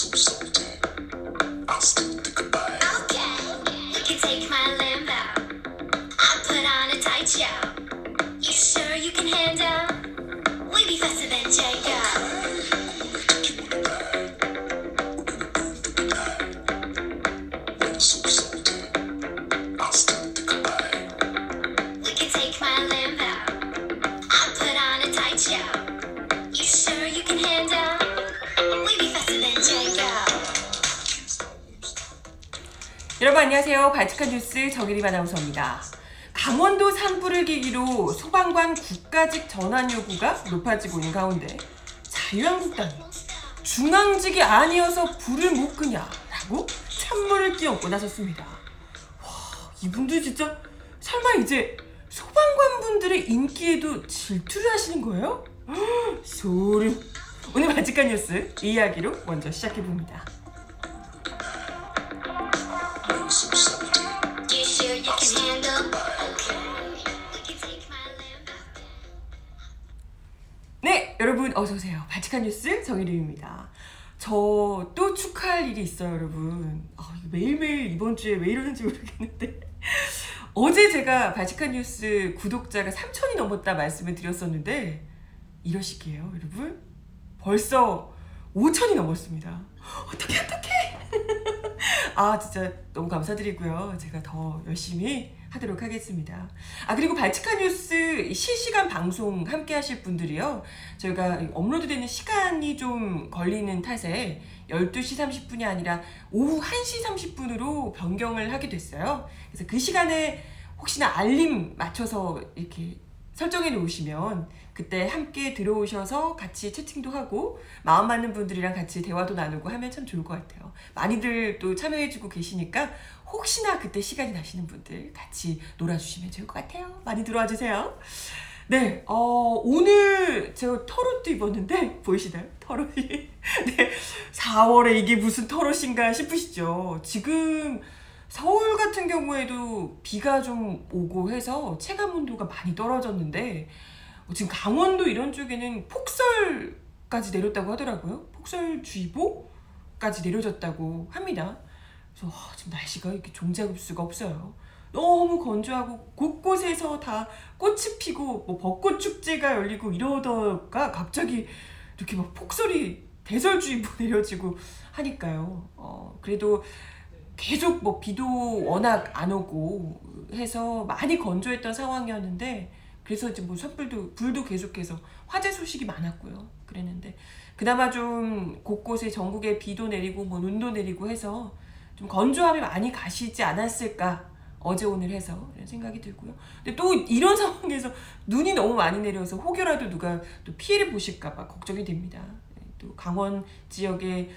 so salty. I'll still think about it. Okay, you can take my Lambo. I'll put on a tight show. You sure you can handle? We be faster than Django. Take you on a ride. We're gonna burn through the night. We're so salty. I'll still think about it. We can take my Lambo. I'll put on a tight show. You sure you can handle? We be faster than Django. Can't stop, won't stop. 여러분 안녕하세요. 발칙한 뉴스 정혜림 아나운서입니다. 강원도 산불을 계기로 소방관 국가직 전환 요구가 높아지고 있는 가운데 자유한국당이 중앙직이 아니어서 불을 못 끄냐라고 찬물을 끼얹고 나섰습니다. 와, 이분들 진짜 설마 이제 소방관분들의 인기에도 질투를 하시는 거예요? 소름. 오늘 발칙한 뉴스 이 이야기로 먼저 시작해봅니다. We're so salty. You sure you can handle? Okay, we can take my Lambo. 네, 여러분 어서 오세요. 발칙한 뉴스 정혜림입니다. 저 또 축하할 일이 있어요, 여러분. 이거 매일매일 이번 주에 왜 이러는지 모르겠는데 어제 제가 발칙한 뉴스 구독자가 3,000이 넘었다 말씀을 드렸었는데 이러시게요, 여러분. 벌써 5,000이 넘었습니다. 어떡해. 진짜 너무 감사드리고요. 제가 더 열심히 하도록 하겠습니다. 그리고 발칙한 뉴스 실시간 방송 함께 하실 분들이요. 저희가 업로드되는 시간이 좀 걸리는 탓에 12시 30분이 아니라 오후 1시 30분으로 변경을 하게 됐어요. 그래서 그 시간에 혹시나 알림 맞춰서 이렇게 설정해 놓으시면 그때 함께 들어오셔서 같이 채팅도 하고 마음 맞는 분들이랑 같이 대화도 나누고 하면 참 좋을 것 같아요. 많이들 또 참여해주고 계시니까 혹시나 그때 시간이 나시는 분들 같이 놀아주시면 좋을 것 같아요. 많이 들어와 주세요. 네, 오늘 제가 털옷도 입었는데 보이시나요? 털옷이. 네, 4월에 이게 무슨 털옷인가 싶으시죠? 지금 서울 같은 경우에도 비가 좀 오고 해서 체감 온도가 많이 떨어졌는데 지금 강원도 이런 쪽에는 폭설까지 내렸다고 하더라고요. 폭설주의보까지 내려졌다고 합니다. 그래서 지금 날씨가 이렇게 종잡을 수가 없어요. 너무 건조하고 곳곳에서 다 꽃이 피고 뭐 벚꽃 축제가 열리고 이러다가 갑자기 이렇게 막 폭설이 대설주의보 내려지고 하니까요. 그래도 계속 뭐 비도 워낙 안 오고 해서 많이 건조했던 상황이었는데 그래서 이제 뭐 불도 계속해서 화재 소식이 많았고요. 그랬는데 그나마 좀 곳곳에 전국에 비도 내리고 뭐 눈도 내리고 해서 좀 건조함이 많이 가시지 않았을까 어제 오늘 해서 이런 생각이 들고요. 근데 또 이런 상황에서 눈이 너무 많이 내려서 혹여라도 누가 또 피해를 보실까 봐 걱정이 됩니다. 또 강원 지역에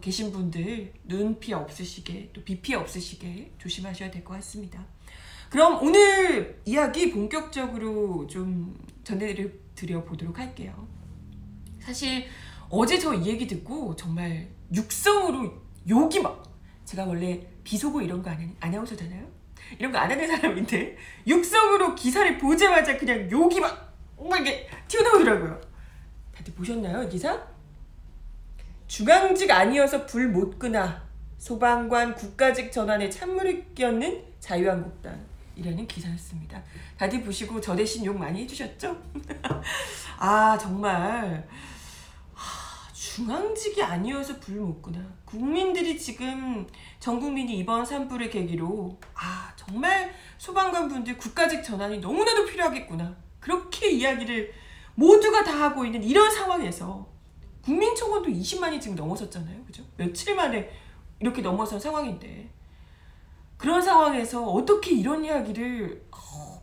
계신 분들 눈 피해 없으시게 또 비 피해 없으시게 조심하셔야 될 것 같습니다. 그럼 오늘 이야기 본격적으로 좀 전해드려 보도록 할게요. 사실 어제 저 이 얘기 듣고 정말 육성으로 욕이 막 제가 원래 비속어 이런 거 아나운서잖아요. 이런 거 안 하는 사람인데 육성으로 기사를 보자마자 그냥 욕이 막 이게 튀어나오더라고요. 다들 보셨나요, 이 기사? 중앙직 아니어서 불 못 끄나 소방관 국가직 전환에 찬물을 끼얹는 자유한국당이라는 기사였습니다. 다들 보시고 저 대신 욕 많이 해주셨죠? 정말 중앙직이 아니어서 불 못 끄나 국민들이 지금 전 국민이 이번 산불을 계기로 정말 소방관분들 국가직 전환이 너무나도 필요하겠구나 그렇게 이야기를 모두가 다 하고 있는 이런 상황에서 국민청원도 20만이 지금 넘어섰잖아요. 그죠? 며칠 만에 이렇게 넘어선 상황인데 그런 상황에서 어떻게 이런 이야기를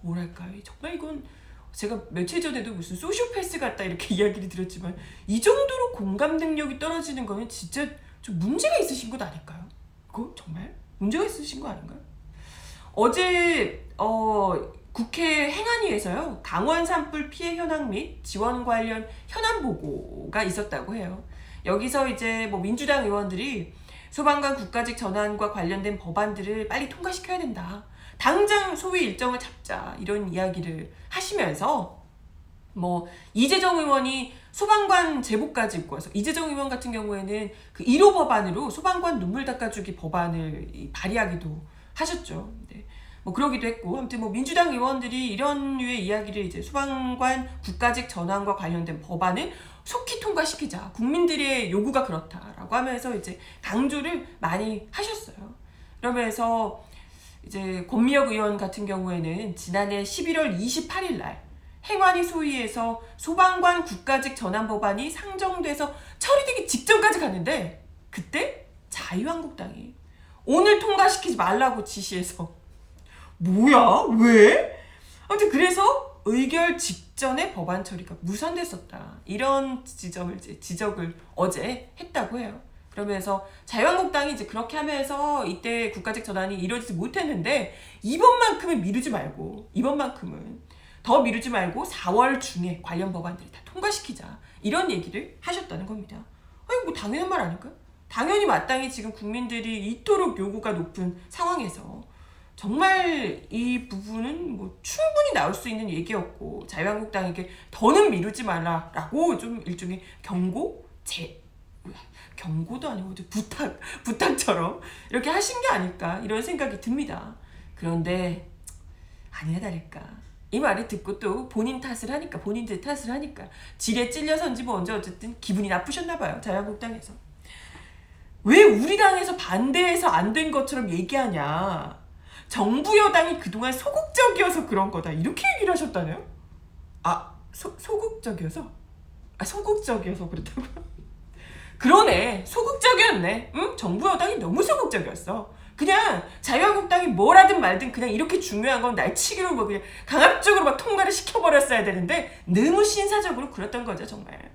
뭐랄까요? 정말 이건 제가 며칠 전에도 무슨 소시오패스 같다 이렇게 이야기를 드렸지만 이 정도로 공감 능력이 떨어지는 거는 진짜 좀 문제가 있으신 것 아닐까요? 그거 정말 문제가 있으신 거 아닌가요? 어제 국회 행안위에서요 강원 산불 피해 현황 및 지원 관련 현안 보고가 있었다고 해요. 여기서 이제 뭐 민주당 의원들이 소방관 국가직 전환과 관련된 법안들을 빨리 통과시켜야 된다. 당장 소위 일정을 잡자 이런 이야기를 하시면서 뭐 이재정 의원이 소방관 제복까지 입고 와서 이재정 의원 같은 경우에는 그 1호 법안으로 소방관 눈물 닦아주기 법안을 발의하기도 하셨죠. 네. 뭐 그러기도 했고 아무튼 뭐 민주당 의원들이 이런 류의 이야기를 이제 소방관 국가직 전환과 관련된 법안을 속히 통과시키자. 국민들의 요구가 그렇다라고 하면서 이제 강조를 많이 하셨어요. 그러면서 이제 권미혁 의원 같은 경우에는 지난해 11월 28일 날 행안위 소위에서 소방관 국가직 전환 법안이 상정돼서 처리되기 직전까지 갔는데 그때 자유한국당이 오늘 통과시키지 말라고 지시해서 뭐야? 왜? 아무튼 그래서 의결 직전에 법안 처리가 무산됐었다. 이런 지적을 어제 했다고 해요. 그러면서 자유한국당이 이제 그렇게 하면서 이때 국가직 전환이 이루어지지 못했는데 이번만큼은 더 미루지 말고 4월 중에 관련 법안들을 다 통과시키자. 이런 얘기를 하셨다는 겁니다. 아니 뭐 당연한 말 아닐까? 당연히 마땅히 지금 국민들이 이토록 요구가 높은 상황에서 정말 이 부분은 뭐 충분히 나올 수 있는 얘기였고 자유한국당에게 더는 미루지 말라라고 좀 일종의 경고도 아니고 부탁처럼 이렇게 하신 게 아닐까 이런 생각이 듭니다. 그런데 아니나 다를까 이 말을 듣고 또 본인들 탓을 하니까 지레 찔려서인지 뭐 언제 어쨌든 기분이 나쁘셨나 봐요. 자유한국당에서. 왜 우리 당에서 반대해서 안 된 것처럼 얘기하냐. 정부 여당이 그동안 소극적이어서 그런 거다. 이렇게 얘기를 하셨다네요. 소극적이어서? 소극적이어서 그렇다고요? 그러네. 소극적이었네. 응? 정부 여당이 너무 소극적이었어. 그냥 자유한국당이 뭘 하든 말든 그냥 이렇게 중요한 건 날치기로 뭐 그냥 강압적으로 막 통과를 시켜버렸어야 되는데 너무 신사적으로 그랬던 거죠 정말.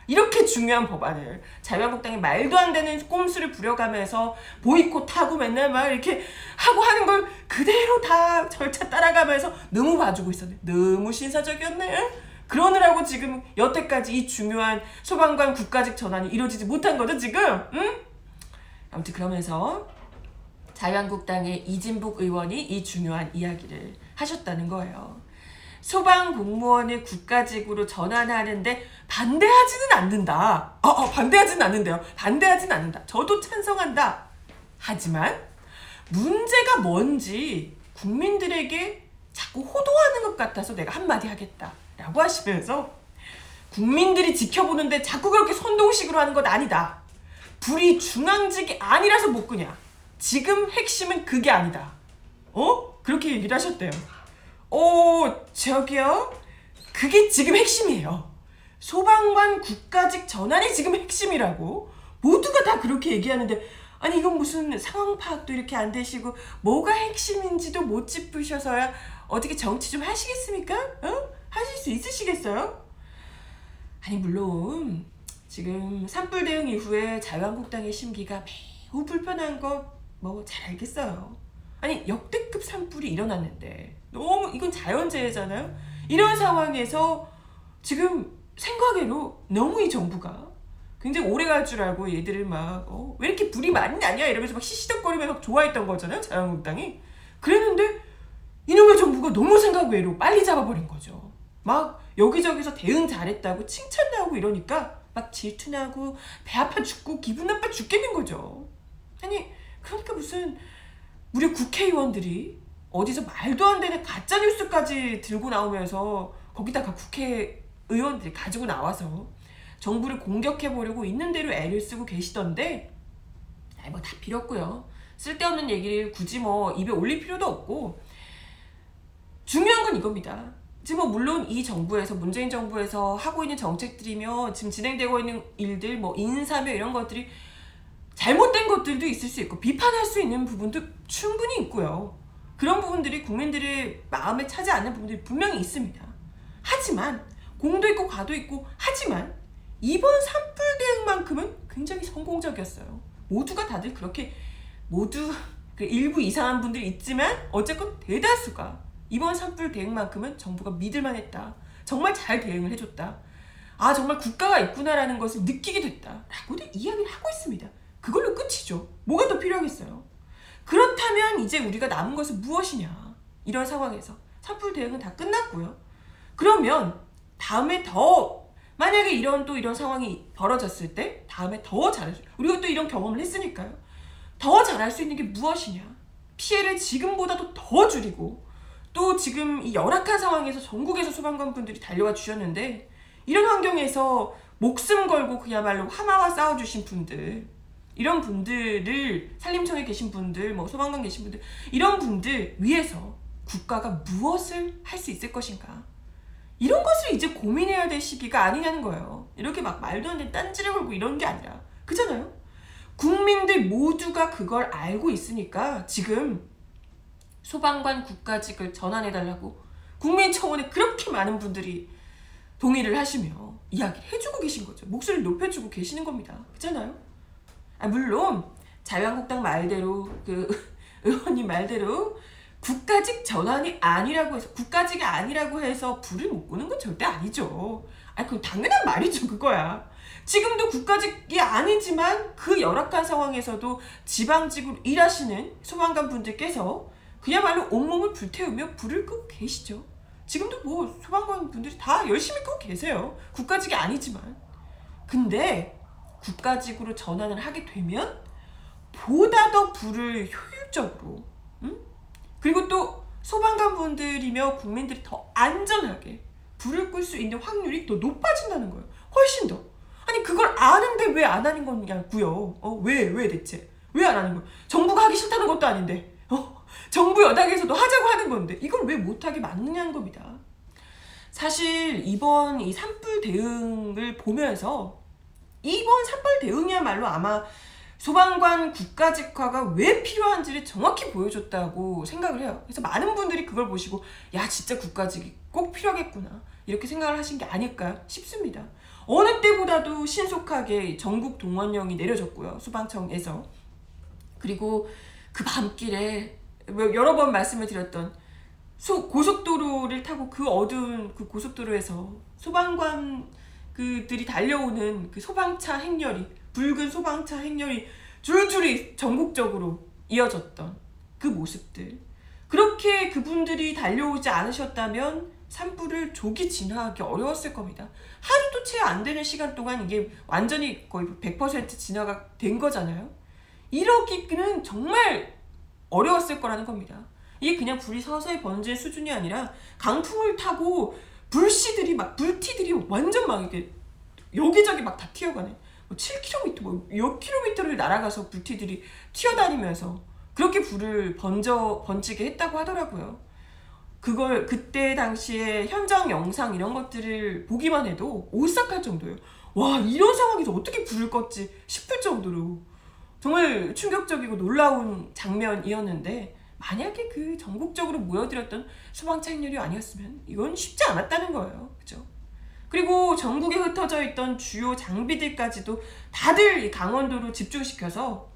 이렇게 중요한 법안을 자유한국당이 말도 안 되는 꼼수를 부려가면서 보이콧하고 맨날 막 이렇게 하고 하는 걸 그대로 다 절차 따라가면서 너무 봐주고 있었네. 너무 신사적이었네. 그러느라고 지금 여태까지 이 중요한 소방관 국가직 전환이 이루어지지 못한 거죠 지금. 응? 아무튼 그러면서 자유한국당의 이진복 의원이 이 중요한 이야기를 하셨다는 거예요. 소방 공무원을 국가직으로 전환하는데 반대하지는 않는다. 반대하지는 않는데요. 반대하지는 않는다. 저도 찬성한다. 하지만 문제가 뭔지 국민들에게 자꾸 호도하는 것 같아서 내가 한마디 하겠다. 라고 하시면서 국민들이 지켜보는데 자꾸 그렇게 선동식으로 하는 것 아니다. 불이 중앙직이 아니라서 못 끄냐. 지금 핵심은 그게 아니다. 그렇게 얘기를 하셨대요. 저기요? 그게 지금 핵심이에요. 소방관 국가직 전환이 지금 핵심이라고. 모두가 다 그렇게 얘기하는데 아니 이건 무슨 상황 파악도 이렇게 안 되시고 뭐가 핵심인지도 못 짚으셔서야 어떻게 정치 좀 하시겠습니까? 하실 수 있으시겠어요? 아니 물론 지금 산불 대응 이후에 자유한국당의 심기가 매우 불편한 거 뭐 잘 알겠어요. 아니 역대급 산불이 일어났는데 너무 이건 자연재해잖아요. 이런 상황에서 지금 생각외로 너무 이 정부가 굉장히 오래 갈 줄 알고 얘들을 막 왜 이렇게 불이 많이 나냐 이러면서 막 시시덕거리면서 좋아했던 거잖아요. 자유한국당이. 그랬는데 이놈의 정부가 너무 생각외로 빨리 잡아버린 거죠. 막 여기저기서 대응 잘했다고 칭찬 나오고 이러니까 막 질투나고 배 아파 죽고 기분 나빠 죽겠는 거죠. 아니 그러니까 무슨 무려 국회의원들이 어디서 말도 안 되는 가짜뉴스까지 들고 나오면서 거기다가 국회의원들이 가지고 나와서 정부를 공격해보려고 있는 대로 애를 쓰고 계시던데 뭐 다 필요 없고요. 쓸데없는 얘기를 굳이 뭐 입에 올릴 필요도 없고 중요한 건 이겁니다. 지금 뭐 물론 이 정부에서 문재인 정부에서 하고 있는 정책들이며 지금 진행되고 있는 일들 뭐 인사며 이런 것들이 잘못된 것들도 있을 수 있고 비판할 수 있는 부분도 충분히 있고요. 그런 부분들이 국민들의 마음에 차지 않는 부분들이 분명히 있습니다. 하지만 공도 있고 과도 있고 하지만 이번 산불 대응만큼은 굉장히 성공적이었어요. 모두가 다들 그렇게 모두 일부 이상한 분들이 있지만 어쨌건 대다수가 이번 산불 대응만큼은 정부가 믿을만 했다. 정말 잘 대응을 해줬다. 정말 국가가 있구나라는 것을 느끼게 됐다. 라고들 이야기를 하고 있습니다. 그걸로 끝이죠. 뭐가 더 필요하겠어요. 그렇다면 이제 우리가 남은 것은 무엇이냐. 이런 상황에서 산불 대응은 다 끝났고요. 그러면 다음에 더 만약에 이런 상황이 벌어졌을 때 다음에 더 잘할 수, 우리가 또 이런 경험을 했으니까요. 더 잘할 수 있는 게 무엇이냐? 피해를 지금보다도 더 줄이고, 또 지금 이 열악한 상황에서 전국에서 소방관 분들이 달려와 주셨는데, 이런 환경에서 목숨 걸고 그야말로 하마와 싸워주신 분들, 이런 분들을, 산림청에 계신 분들, 뭐 소방관 계신 분들, 이런 분들 위해서 국가가 무엇을 할 수 있을 것인가? 이런 것을 이제 고민해야 될 시기가 아니냐는 거예요. 이렇게 막 말도 안 되는 딴지를 걸고 이런 게 아니라, 그잖아요. 국민들 모두가 그걸 알고 있으니까 지금 소방관 국가직을 전환해달라고 국민청원에 그렇게 많은 분들이 동의를 하시며 이야기를 해주고 계신 거죠. 목소리를 높여주고 계시는 겁니다. 그잖아요. 물론 자유한국당 말대로, 그 의원님 말대로 국가직 전환이 아니라고 해서, 국가직이 아니라고 해서 불을 못 끄는 건 절대 아니죠. 그건 당연한 말이죠. 그거야. 지금도 국가직이 아니지만 그 열악한 상황에서도 지방직으로 일하시는 소방관 분들께서 그야말로 온몸을 불태우며 불을 끄고 계시죠. 지금도 뭐 소방관 분들이 다 열심히 끄고 계세요. 국가직이 아니지만. 근데 국가직으로 전환을 하게 되면 보다 더 불을 효율적으로, 그리고 또 소방관 분들이며 국민들이 더 안전하게 불을 끌 수 있는 확률이 더 높아진다는 거예요. 훨씬 더. 아니 그걸 아는데 왜 안 하는 거냐고요. 왜 대체 왜 안 하는 거예요? 정부가 하기 싫다는 것도 아닌데, 정부 여당에서도 하자고 하는 건데 이걸 왜 못하게 막느냐는 겁니다. 사실 이번 이 산불 대응을 보면서, 이번 산불 대응이야말로 아마 소방관 국가직화가 왜 필요한지를 정확히 보여줬다고 생각을 해요. 그래서 많은 분들이 그걸 보시고 야 진짜 국가직이 꼭 필요하겠구나 이렇게 생각을 하신 게 아닐까 싶습니다. 어느 때보다도 신속하게 전국 동원령이 내려졌고요. 소방청에서. 그리고 그 밤길에 여러 번 말씀을 드렸던 고속도로를 타고 그 어두운 그 고속도로에서 소방관 그들이 달려오는 그 소방차 행렬이, 붉은 소방차 행렬이 줄줄이 전국적으로 이어졌던 그 모습들, 그렇게 그분들이 달려오지 않으셨다면 산불을 조기 진화하기 어려웠을 겁니다. 하루도 채 안 되는 시간 동안 이게 완전히 거의 100% 진화가 된 거잖아요. 이러기는 정말 어려웠을 거라는 겁니다. 이게 그냥 불이 서서히 번질 수준이 아니라 강풍을 타고 불티들이 완전 막 이렇게 여기저기 막 다 튀어가네. 7km, 몇 킬로미터를 날아가서 불티들이 튀어다니면서 그렇게 불을 번지게 했다고 하더라고요. 그걸 그때 당시에 현장 영상 이런 것들을 보기만 해도 오싹할 정도예요. 와, 이런 상황에서 어떻게 불을 껐지 싶을 정도로 정말 충격적이고 놀라운 장면이었는데, 만약에 그 전국적으로 모여들었던 소방차 행렬이 아니었으면 이건 쉽지 않았다는 거예요. 그죠? 그리고 전국에 흩어져 있던 주요 장비들까지도 다들 이 강원도로 집중시켜서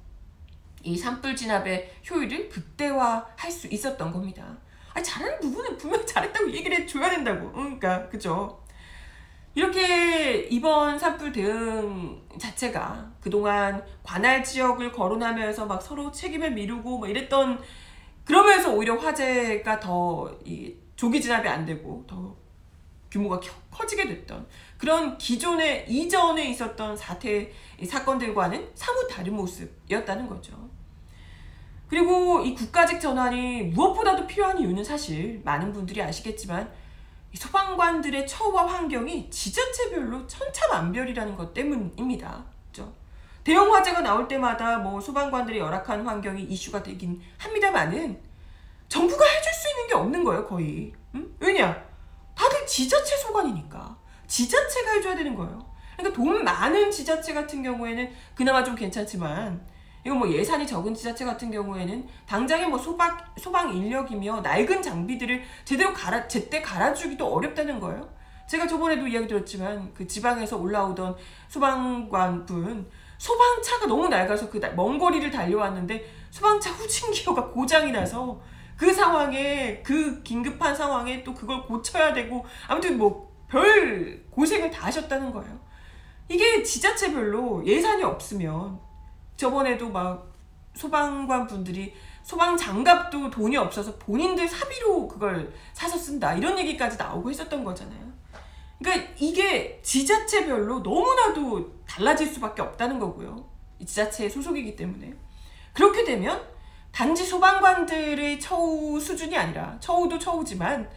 이 산불 진압의 효율을 극대화할 수 있었던 겁니다. 잘하는 부분은 분명히 잘했다고 얘기를 해줘야 된다고. 그러니까 그죠? 이렇게 이번 산불 대응 자체가 그동안 관할 지역을 거론하면서 막 서로 책임을 미루고 뭐 이랬던, 그러면서 오히려 화재가 더 조기 진압이 안 되고 더 규모가 커지게 됐던 그런 이전에 있었던 사건들과는 사뭇 다른 모습이었다는 거죠. 그리고 이 국가직 전환이 무엇보다도 필요한 이유는 사실 많은 분들이 아시겠지만 이 소방관들의 처우와 환경이 지자체별로 천차만별이라는 것 때문입니다. 그렇죠? 대형 화재가 나올 때마다 뭐 소방관들의 열악한 환경이 이슈가 되긴 합니다만은 정부가 해줄 수 있는 게 없는 거예요, 거의. 왜냐? 다들 지자체 소관이니까 지자체가 해줘야 되는 거예요. 그러니까 돈 많은 지자체 같은 경우에는 그나마 좀 괜찮지만, 이거 뭐 예산이 적은 지자체 같은 경우에는 당장에 뭐 소방 인력이며 낡은 장비들을 제때 갈아주기도 어렵다는 거예요. 제가 저번에도 이야기 드렸지만 그 지방에서 올라오던 소방관분, 소방차가 너무 낡아서 그 먼 거리를 달려왔는데 소방차 후진 기어가 고장이 나서 그 상황에, 그 긴급한 상황에 또 그걸 고쳐야 되고, 아무튼 뭐 별 고생을 다 하셨다는 거예요. 이게 지자체별로 예산이 없으면, 저번에도 막 소방관 분들이 소방 장갑도 돈이 없어서 본인들 사비로 그걸 사서 쓴다 이런 얘기까지 나오고 했었던 거잖아요. 그러니까 이게 지자체별로 너무나도 달라질 수밖에 없다는 거고요. 이 지자체의 소속이기 때문에. 그렇게 되면 단지 소방관들의 처우 수준이 아니라, 처우도 처우지만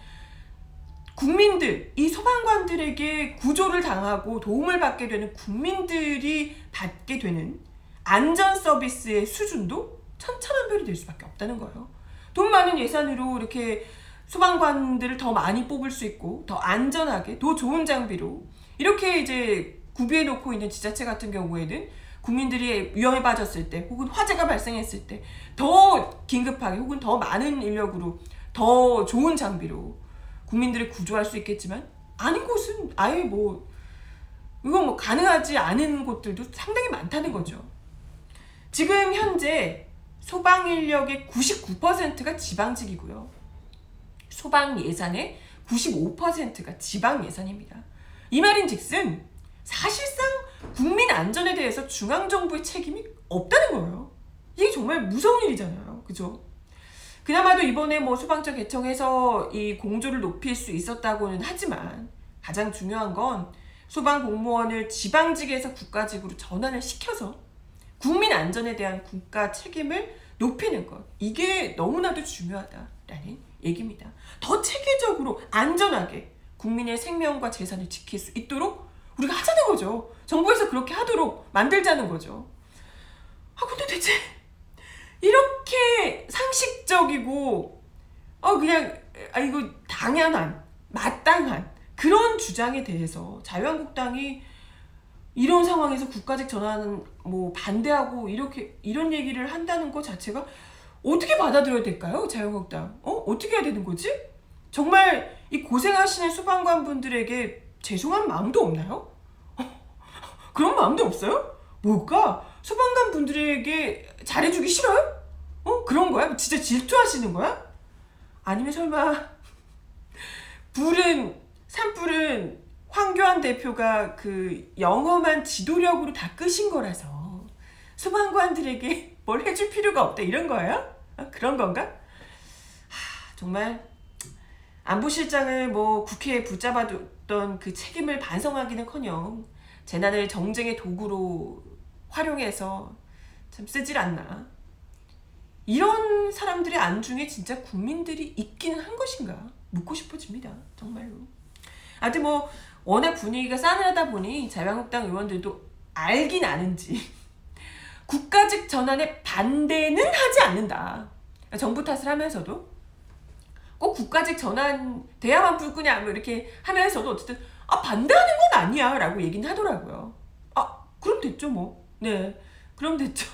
국민들, 이 소방관들에게 구조를 당하고 도움을 받게 되는 국민들이 받게 되는 안전 서비스의 수준도 천차만별이 될 수밖에 없다는 거예요. 돈 많은 예산으로 이렇게 소방관들을 더 많이 뽑을 수 있고 더 안전하게, 더 좋은 장비로 이렇게 이제 구비해 놓고 있는 지자체 같은 경우에는 국민들이 위험에 빠졌을 때 혹은 화재가 발생했을 때 더 긴급하게 혹은 더 많은 인력으로 더 좋은 장비로 국민들을 구조할 수 있겠지만, 아닌 곳은 아예 뭐 이건 뭐 가능하지 않은 곳들도 상당히 많다는 거죠. 지금 현재 소방 인력의 99%가 지방직이고요. 소방 예산의 95%가 지방 예산입니다. 이 말인즉슨 사실상 국민 안전에 대해서 중앙정부의 책임이 없다는 거예요. 이게 정말 무서운 일이잖아요. 그죠? 그나마도 이번에 뭐 소방청 개청해서 이 공조를 높일 수 있었다고는 하지만 가장 중요한 건 소방 공무원을 지방직에서 국가직으로 전환을 시켜서 국민 안전에 대한 국가 책임을 높이는 것, 이게 너무나도 중요하다라는 얘기입니다. 더 체계적으로 안전하게 국민의 생명과 재산을 지킬 수 있도록 우리가 하자는 거죠. 정부에서 그렇게 하도록 만들자는 거죠. 근데 대체 이렇게 상식적이고 그냥 이거 당연한, 마땅한 그런 주장에 대해서 자유한국당이 이런 상황에서 국가직 전환 뭐 반대하고 이런 얘기를 한다는 것 자체가 어떻게 받아들여야 될까요? 자유한국당 어떻게 해야 되는 거지? 정말 이 고생하시는 소방관 분들에게 죄송한 마음도 없나요? 그런 마음도 없어요? 뭘까? 소방관 분들에게 잘해주기 싫어요? 그런 거야? 진짜 질투하시는 거야? 아니면 설마 산불은 황교안 대표가 그 영험한 지도력으로 다 끄신 거라서 소방관들에게 뭘 해줄 필요가 없다 이런 거예요? 그런 건가? 정말 안보실장을 뭐 국회에 붙잡아뒀던 그 책임을 반성하기는커녕 재난을 정쟁의 도구로 활용해서 참 쓰질 않나. 이런 사람들의 안중에 진짜 국민들이 있기는 한 것인가 묻고 싶어집니다. 정말로. 하여튼 뭐 워낙 분위기가 싸늘하다 보니 자유한국당 의원들도 알긴 아는지 국가직 전환에 반대는 하지 않는다. 정부 탓을 하면서도 꼭 국가직 전환 돼야만 불 끄냐 뭐 이렇게 하면서도 어쨌든 반대하는 건 아니야 라고 얘기는 하더라고요. 그럼 됐죠 뭐. 네, 그럼 됐죠.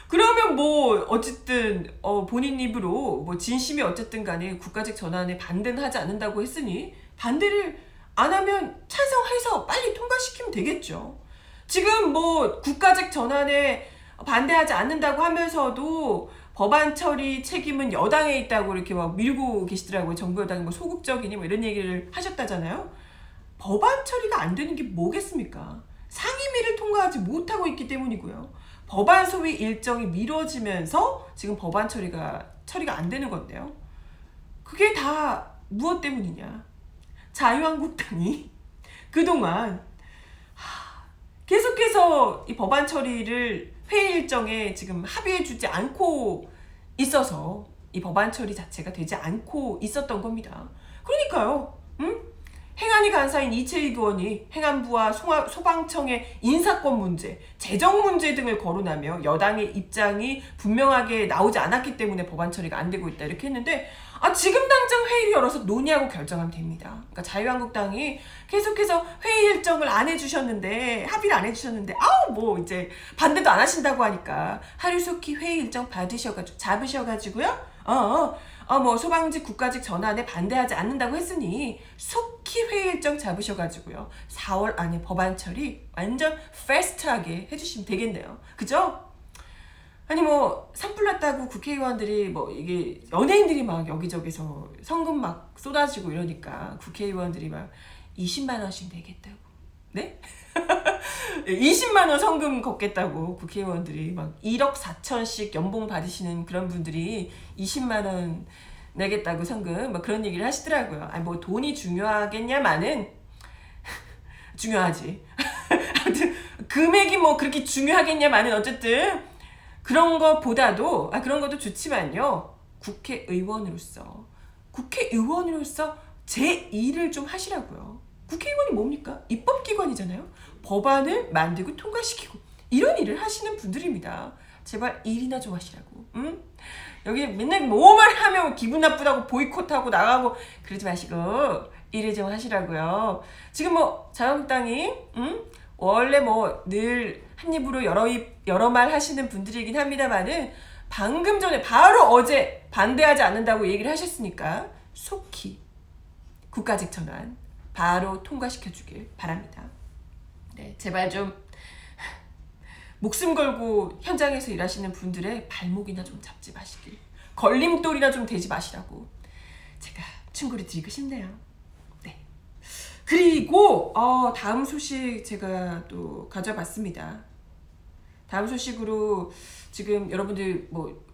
그러면 뭐 어쨌든 본인 입으로 뭐 진심이 어쨌든 간에 국가직 전환에 반대는 하지 않는다고 했으니 반대를 안 하면 찬성해서 빨리 통과시키면 되겠죠. 지금 뭐 국가직 전환에 반대하지 않는다고 하면서도 법안 처리 책임은 여당에 있다고 이렇게 막 밀고 계시더라고요. 정부 여당이 뭐 소극적이니 뭐 이런 얘기를 하셨다잖아요. 법안 처리가 안 되는 게 뭐겠습니까? 상임위를 통과하지 못하고 있기 때문이고요. 법안 소위 일정이 미뤄지면서 지금 법안 처리가 안 되는 건데요. 그게 다 무엇 때문이냐? 자유한국당이 그동안 계속해서 이 법안 처리를 회의 일정에 지금 합의해주지 않고 있어서 이 법안 처리 자체가 되지 않고 있었던 겁니다. 그러니까요. 행안위 간사인 이채익 의원이 행안부와 소방청의 인사권 문제, 재정 문제 등을 거론하며 여당의 입장이 분명하게 나오지 않았기 때문에 법안 처리가 안 되고 있다 이렇게 했는데 지금 당장 회의를 열어서 논의하고 결정하면 됩니다. 그러니까 자유한국당이 계속해서 회의 일정을 안 해주셨는데 합의를 안 해주셨는데 뭐 이제 반대도 안 하신다고 하니까 하루속히 회의 일정 잡으셔가지고요. 뭐 소방직 국가직 전환에 반대하지 않는다고 했으니 속히 회의 일정 잡으셔가지고요. 4월 안에 법안 처리 완전 패스트하게 해주시면 되겠네요. 그죠? 아니 뭐 산불 났다고 국회의원들이 뭐 이게 연예인들이 막 여기저기서 성금 막 쏟아지고 이러니까 국회의원들이 막 20만 원씩 내겠다고. 네? 20만 원 성금 걷겠다고 국회의원들이 막 1억 4천씩 연봉 받으시는 그런 분들이 20만 원 내겠다고 성금 막 그런 얘기를 하시더라고요. 뭐 돈이 중요하겠냐마는 중요하지. 아무튼 금액이 뭐 그렇게 중요하겠냐마는 어쨌든 그런 것보다도 그런 것도 좋지만요. 국회의원으로서 제 일을 좀 하시라고요. 국회의원이 뭡니까? 입법기관이잖아요. 법안을 만들고 통과시키고 이런 일을 하시는 분들입니다. 제발 일이나 좀 하시라고. 응? 여기 맨날 뭐만 하면 기분 나쁘다고 보이콧하고 나가고 그러지 마시고 일을 좀 하시라고요. 지금 뭐 자유한국당이 원래 뭐 늘 한 입으로 여러 말 하시는 분들이긴 합니다만은 방금 전에 바로 어제 반대하지 않는다고 얘기를 하셨으니까 속히 국가직 전환 바로 통과시켜주길 바랍니다. 네, 제발 좀 목숨 걸고 현장에서 일하시는 분들의 발목이나 좀 잡지 마시길, 걸림돌이나 좀 대지 마시라고 제가 충고를 드리고 싶네요. 네. 그리고 다음 소식 제가 또 가져봤습니다. 다음 소식으로 지금 여러분들 뭐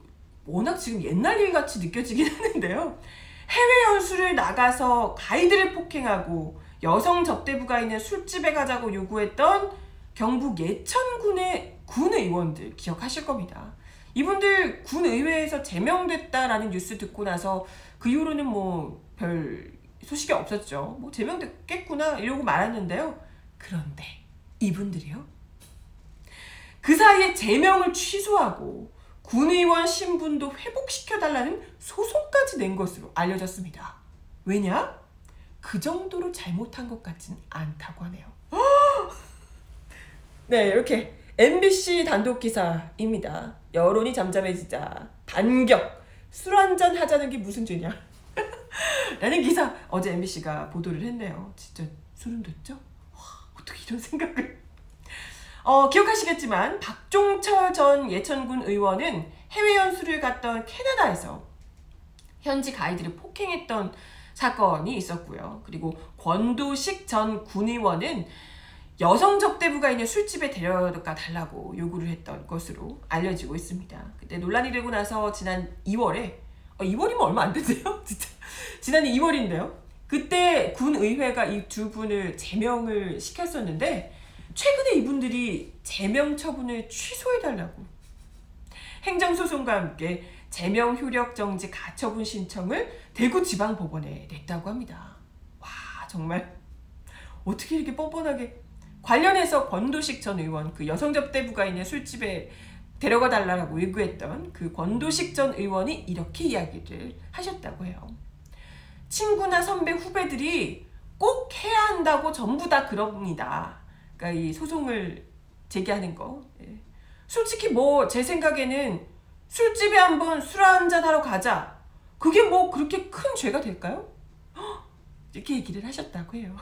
워낙 지금 옛날 일 같이 느껴지긴 하는데요. 해외 연수를 나가서 가이드를 폭행하고 여성 접대부가 있는 술집에 가자고 요구했던 경북 예천군의 군의원들 기억하실 겁니다. 이분들 군의회에서 제명됐다라는 뉴스 듣고 나서 그 이후로는 뭐 별 소식이 없었죠. 뭐 제명됐겠구나 이러고 말았는데요. 그런데 이분들이요. 그 사이에 제명을 취소하고 군의원 신분도 회복시켜달라는 소송까지 낸 것으로 알려졌습니다. 왜냐? 그 정도로 잘못한 것 같지는 않다고 하네요. 네, 이렇게 MBC 단독 기사입니다. 여론이 잠잠해지자 반격, 술 한잔 하자는 게 무슨 죄냐 라는 기사 어제 MBC가 보도를 했네요. 진짜 소름 돋죠? 와, 어떻게 이런 생각을 기억하시겠지만 박종철 전 예천군 의원은 해외 연수를 갔던 캐나다에서 현지 가이드를 폭행했던 사건이 있었고요. 그리고 권도식 전 군의원은 여성 접대부가 있는 술집에 데려가 달라고 요구를 했던 것으로 알려지고 있습니다. 그때 논란이 되고 나서 지난 2월에 2월이면 얼마 안 됐네요. 진짜 지난 2월인데요. 그때 군의회가 이 두 분을 제명을 시켰었는데 최근에 이분들이 제명 처분을 취소해달라고 행정소송과 함께 제명 효력 정지 가처분 신청을 대구지방법원에 냈다고 합니다. 와, 정말 어떻게 이렇게 뻔뻔하게 관련해서 권도식 전 의원, 그 여성 접대부가 있는 술집에 데려가 달라고 요구했던 그 권도식 전 의원이 이렇게 이야기를 하셨다고 해요. 친구나 선배, 후배들이 꼭 해야 한다고 전부 다 그럽니다. 그러니까 이 소송을 제기하는 거. 솔직히 뭐 제 생각에는 술집에 한번 술 한잔 하러 가자. 그게 뭐 그렇게 큰 죄가 될까요? 이렇게 얘기를 하셨다고 해요.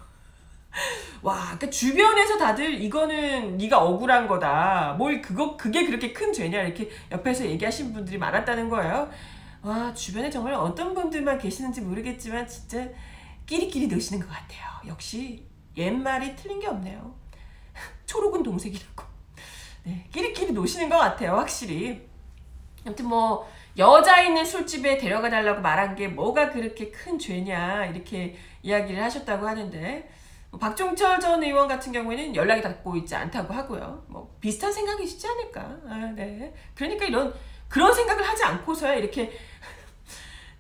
와, 그러니까 주변에서 다들 이거는 네가 억울한 거다. 뭘 그게 그렇게 큰 죄냐 이렇게 옆에서 얘기하신 분들이 많았다는 거예요. 와, 주변에 정말 어떤 분들만 계시는지 모르겠지만 진짜 끼리끼리 노시는 것 같아요. 역시 옛말이 틀린 게 없네요. 초록은 동색이라고. 네, 끼리끼리 노시는 것 같아요, 확실히. 아무튼 뭐 여자 있는 술집에 데려가 달라고 말한 게 뭐가 그렇게 큰 죄냐 이렇게 이야기를 하셨다고 하는데 박종철 전 의원 같은 경우에는 연락이 닿고 있지 않다고 하고요. 뭐 비슷한 생각이시지 않을까. 네. 그러니까 그런 생각을 하지 않고서야 이렇게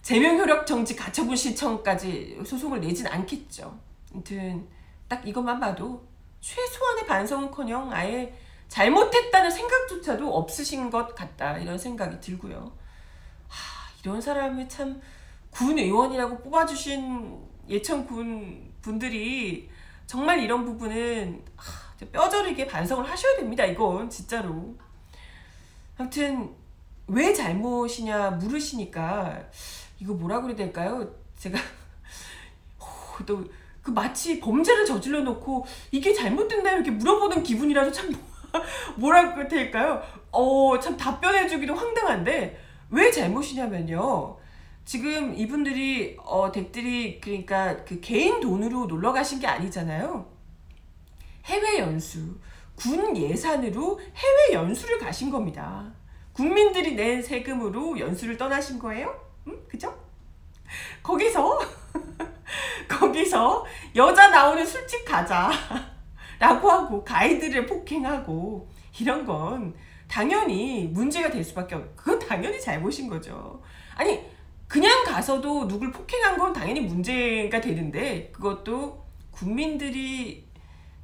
제명 효력 정지 가처분 신청까지 소송을 내진 않겠죠. 아무튼 딱 이것만 봐도 최소한의 반성은커녕 아예 잘못했다는 생각조차도 없으신 것 같다 이런 생각이 들고요. 이런 사람을 참 군의원이라고 뽑아주신 예천군 분들이 정말 이런 부분은 뼈저리게 반성을 하셔야 됩니다. 이건 진짜로. 아무튼 왜 잘못이냐 물으시니까 이거 뭐라 그래야 될까요? 제가 또 그 마치 범죄를 저질러 놓고 이게 잘못됐나요? 이렇게 물어보는 기분이라서 참 뭐라 그래야 될까요? 참 답변해주기도 황당한데 왜 잘못이냐면요. 지금 이분들이 댁들이 그러니까 그 개인 돈으로 놀러 가신 게 아니잖아요. 해외 연수, 군 예산으로 해외 연수를 가신 겁니다. 국민들이 낸 세금으로 연수를 떠나신 거예요? 그죠? 거기서 여자 나오는 술집 가자. 라고 하고 가이드를 폭행하고 이런 건 당연히 문제가 될 수밖에 그건 당연히 잘못인 거죠. 아니 그냥 가서도 누굴 폭행한 건 당연히 문제가 되는데 그것도 국민들이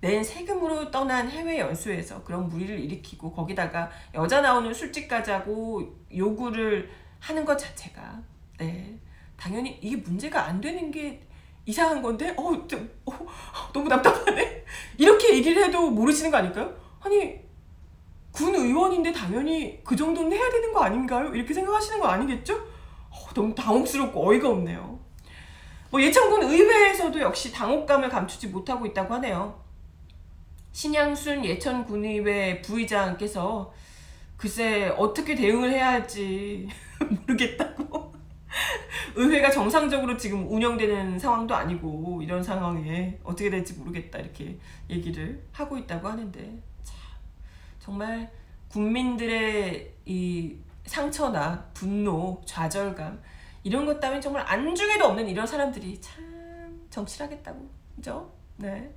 낸 세금으로 떠난 해외 연수에서 그런 무리를 일으키고 거기다가 여자 나오는 술집까지 하고 요구를 하는 것 자체가 네 당연히 이게 문제가 안 되는 게 이상한 건데 너무 답답하네 이렇게 얘기를 해도 모르시는 거 아닐까요? 아니 군 의원인데 당연히 그 정도는 해야 되는 거 아닌가요? 이렇게 생각하시는 거 아니겠죠? 너무 당혹스럽고 어이가 없네요. 예천군 의회에서도 역시 당혹감을 감추지 못하고 있다고 하네요. 신양순 예천군의회 부의장께서 글쎄 어떻게 대응을 해야 할지 모르겠다고 의회가 정상적으로 지금 운영되는 상황도 아니고 이런 상황에 어떻게 될지 모르겠다 이렇게 얘기를 하고 있다고 하는데 참, 정말 국민들의 이 상처나 분노, 좌절감 이런 것 따윈 정말 안중에도 없는 이런 사람들이 참 정치를 하겠다고 그죠? 네.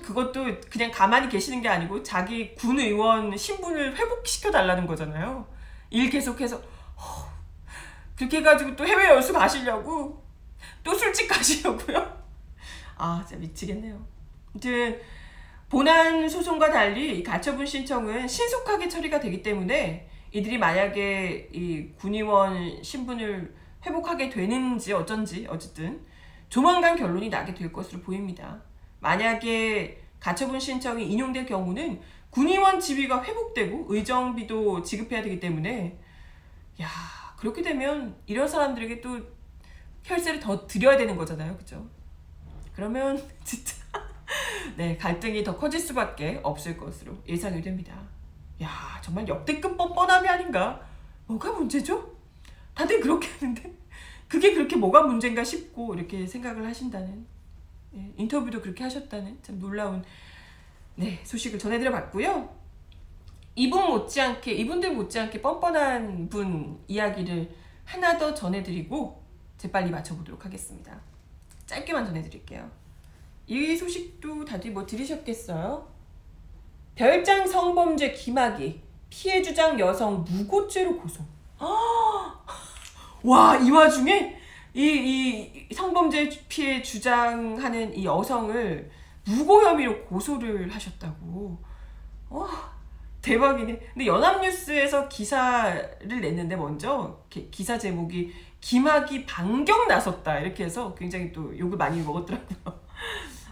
그것도 그냥 가만히 계시는 게 아니고 자기 군의원 신분을 회복시켜 달라는 거잖아요. 일 계속해서 그렇게 해가지고 또 해외 연수 가시려고 또 술집 가시려고요. 진짜 미치겠네요. 아무튼 본안 소송과 달리 가처분 신청은 신속하게 처리가 되기 때문에 이들이 만약에 이 군의원 신분을 회복하게 되는지 어쩐지 어쨌든 조만간 결론이 나게 될 것으로 보입니다. 만약에 가처분 신청이 인용될 경우는 군의원 지위가 회복되고 의정비도 지급해야 되기 때문에 그렇게 되면 이런 사람들에게 또 혈세를 더 드려야 되는 거잖아요. 그죠? 그러면 진짜 네 갈등이 더 커질 수밖에 없을 것으로 예상이 됩니다. 정말 역대급 뻔뻔함이 아닌가? 뭐가 문제죠? 다들 그렇게 하는데 그게 그렇게 뭐가 문제인가 싶고 이렇게 생각을 하신다는 인터뷰도 그렇게 하셨다는 참 놀라운 소식을 전해드려 봤고요. 이분들 못지않게 뻔뻔한 분 이야기를 하나 더 전해드리고 재빨리 맞춰보도록 하겠습니다. 짧게만 전해드릴게요. 이 소식도 다들 들으셨겠어요? 별장 성범죄 김학의 피해 주장 여성 무고죄로 고소. 와, 이 와중에 이 성범죄 피해 주장하는 이 여성을 무고 혐의로 고소를 하셨다고. 대박이네. 근데 연합뉴스에서 기사를 냈는데 먼저 기사 제목이 김학의 반격 나섰다 이렇게 해서 굉장히 또 욕을 많이 먹었더라고요.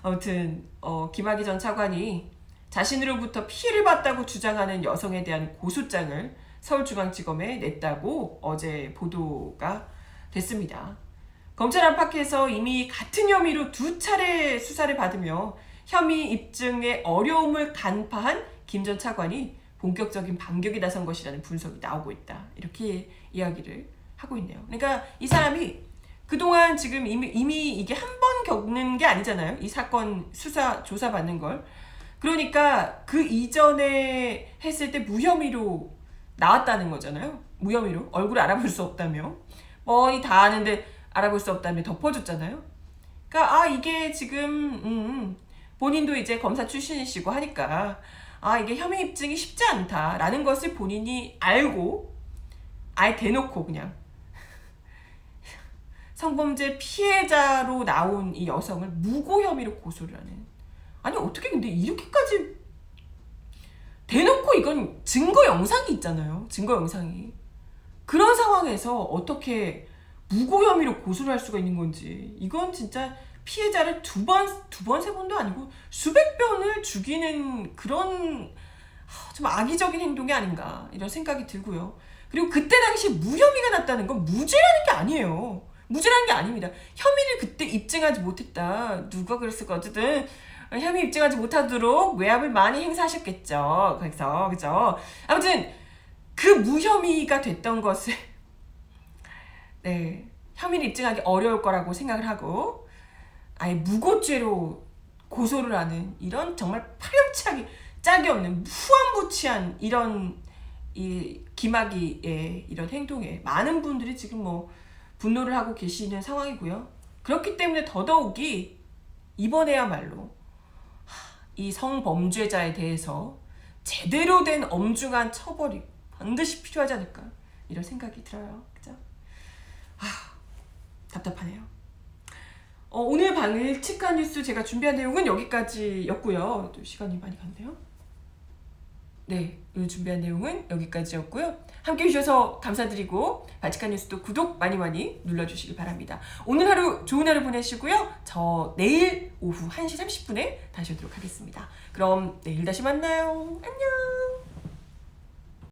아무튼 김학의 전 차관이 자신으로부터 피해를 봤다고 주장하는 여성에 대한 고소장을 서울중앙지검에 냈다고 어제 보도가 됐습니다. 검찰 안팎에서 이미 같은 혐의로 2차례 수사를 받으며 혐의 입증에 어려움을 간파한 김 전 차관이 본격적인 반격에 나선 것이라는 분석이 나오고 있다. 이렇게 이야기를 하고 있네요. 그러니까 이 사람이 그동안 지금 이미 이게 한 번 겪는 게 아니잖아요. 이 사건 조사받는 걸. 그러니까 그 이전에 했을 때 무혐의로 나왔다는 거잖아요. 무혐의로. 얼굴을 알아볼 수 없다며. 뻔히 다 아는데 알아볼 수 없다며 덮어줬잖아요. 그러니까 이게 지금 본인도 이제 검사 출신이시고 하니까 이게 혐의 입증이 쉽지 않다라는 것을 본인이 알고 아예 대놓고 그냥 성범죄 피해자로 나온 이 여성을 무고 혐의로 고소를 하는. 아니 어떻게 근데 이렇게까지 대놓고 이건 증거 영상이 있잖아요. 증거 영상이. 그런 상황에서 어떻게 무고 혐의로 고소를 할 수가 있는 건지. 이건 진짜 피해자를 두 번, 세 번도 아니고 수백 번을 죽이는 그런 좀 악의적인 행동이 아닌가 이런 생각이 들고요. 그리고 그때 당시 무혐의가 났다는 건 무죄라는 게 아니에요. 무죄라는 게 아닙니다. 혐의를 그때 입증하지 못했다. 누가 그랬을까? 어쨌든 혐의 입증하지 못하도록 외압을 많이 행사하셨겠죠. 그래서 그죠? 아무튼 그 무혐의가 됐던 것을 혐의를 입증하기 어려울 거라고 생각을 하고 아예 무고죄로 고소를 하는 이런 정말 파렴치하게 짝이 없는 후한부치한 이런 이 김학의의 이런 행동에 많은 분들이 지금 분노를 하고 계시는 상황이고요. 그렇기 때문에 더더욱이 이번에야말로 이 성범죄자에 대해서 제대로 된 엄중한 처벌이 반드시 필요하지 않을까 이런 생각이 들어요. 그죠? 답답하네요. 오늘 방을 치과 뉴스 제가 준비한 내용은 여기까지였고요. 또 시간이 많이 갔네요. 네, 오늘 준비한 내용은 여기까지였고요. 함께 해주셔서 감사드리고 바치칸 뉴스도 구독 많이 눌러주시기 바랍니다. 오늘 하루 좋은 하루 보내시고요. 저 내일 오후 1시 30분에 다시 오도록 하겠습니다. 그럼 내일 다시 만나요. 안녕.